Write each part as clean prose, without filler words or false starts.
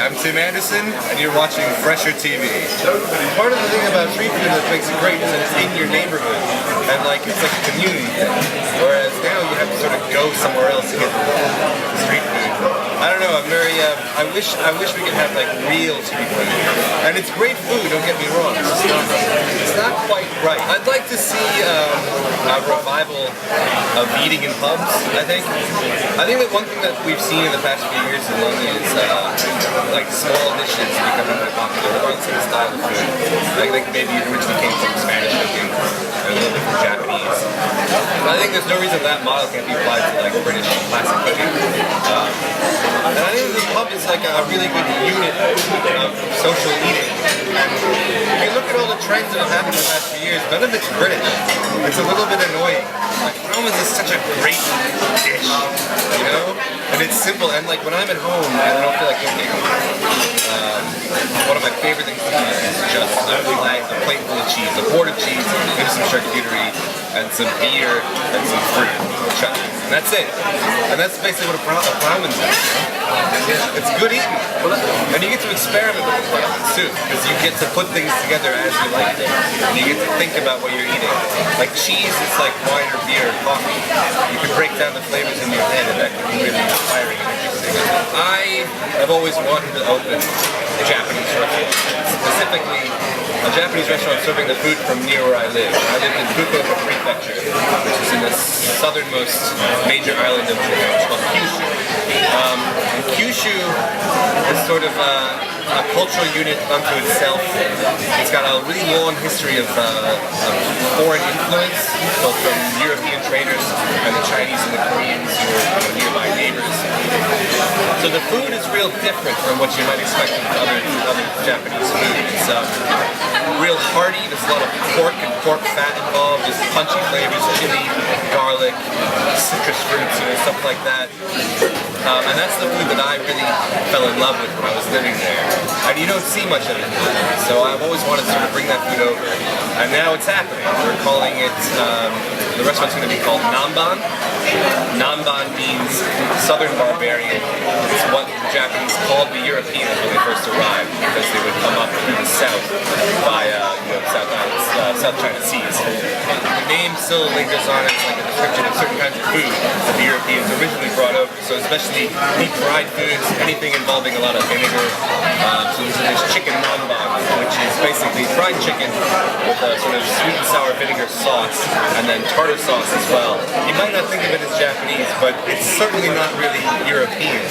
I'm Tim Anderson, and you're watching Fresher TV. Part of the thing about street food that makes it great is that it's in your neighborhood, and it's like a community thing. Whereas now you have to sort of go somewhere else to get street food. I don't know. I'm very. I wish we could have real street food, and it's great food. Don't get me wrong. It's not quite right. I'd like to see a revival of eating in pubs. I think that one thing that we've seen in the past few years in London is small dishes becoming more popular, regardless of the style of food. I think maybe it originally came from Spanish cooking, or a little bit from Japanese. But I think there's no reason that model can't be applied to British classic cooking. And I think the pub is a really good unit of social eating. And if you look at all the trends that have happened in the past few years, none of it's British. It's a little bit annoying. Ploughmans is such a great dish, you know? And it's simple, and when I'm at home and I don't feel like cooking, one of my favorite things to do is just a plate full of cheese, a quart of cheese, maybe some charcuterie, and some beer, and some fruit, or chutney. And that's it. And that's basically what a ploughman's is. It's good eating. And you get to experiment with the ploughman's too, because you get to put things together as you like them. And you get to think about what you're eating. Like cheese, it's like wine or beer or coffee. You can break down the flavors in your head, and that can be really inspiring and interesting. I have always wanted to open a Japanese restaurant, specifically a Japanese restaurant serving the food from near where I live. I live in Fukuoka Prefecture, which is in the southernmost major island of Japan. It's called Kyushu. Kyushu is sort of a cultural unit unto itself. It's got a really long history of foreign influence, both from European traders and the Chinese and the Koreans who were nearby neighbors. So the food is real different from what you might expect from other Japanese food. It's real hearty. There's a lot of pork and pork fat involved. There's punchy flavors, chili, garlic, citrus fruits, stuff like that. And that's the food that I really fell in love with when I was living there. And you don't see much of it. So I've always wanted to sort of bring that food over. And now it's happening. We're calling it, the restaurant's going to be called Namban. Namban means Southern Barbarian. It's what the Japanese called the Europeans when they first arrived, because they would come up through the south by South China Seas. The name still lingers on. It's like a description of certain kinds of food that the Europeans originally brought over. So especially deep fried foods, anything involving a lot of vinegar. So there's chicken namban, which is basically fried chicken with a sort of sweet and sour vinegar sauce, and then tartar sauce as well. You might not think of it as Japanese, but it's certainly not really European.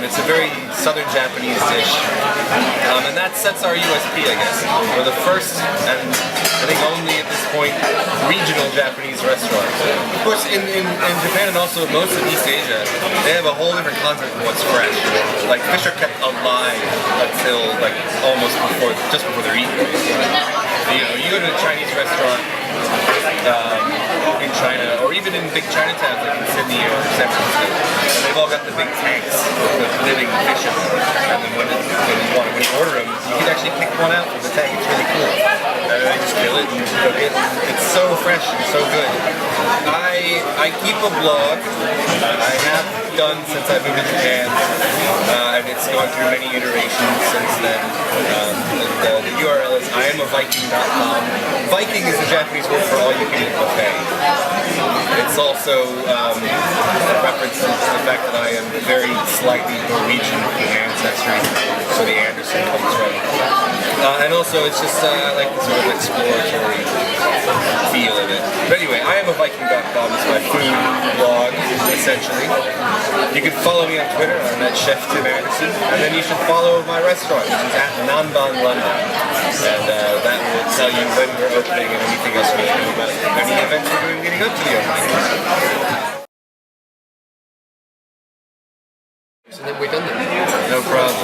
It's a very southern Japanese dish. And that sets our USP, I guess. We're the first, and I think only at this point, regional Japanese restaurant. Of course, in Japan and also most of East Asia, they have a whole different concept of what's fresh. Fish are kept alive until just before they're eaten. You go to a Chinese restaurant in China, or even in big Chinatowns like in Sydney or San Francisco, and they've all got the big tanks with living fish in them. And then when you order them, you can actually pick one out from the tank. It's really cool. They just kill it and cook it. It's so fresh and so good. I keep a blog. I have done since I've moved to Japan, and it's gone through many iterations since then. The URL is iamaviking.com. Viking is the Japanese word for all-you-can-eat buffet. It's also a reference to the fact that I am very slightly Norwegian in ancestry, so the Anderson comes from. And also, it's just I like the sort of exploratory feel of it. But anyway, iamaviking.com is my food blog, essentially. You can follow me on Twitter. I'm at Chef Tim Anderson. And then you should follow my restaurant, which is at Namban London. And that will tell you when we're opening and anything else we know about any events we're doing leading up to the opening. So then we're done then. No problem.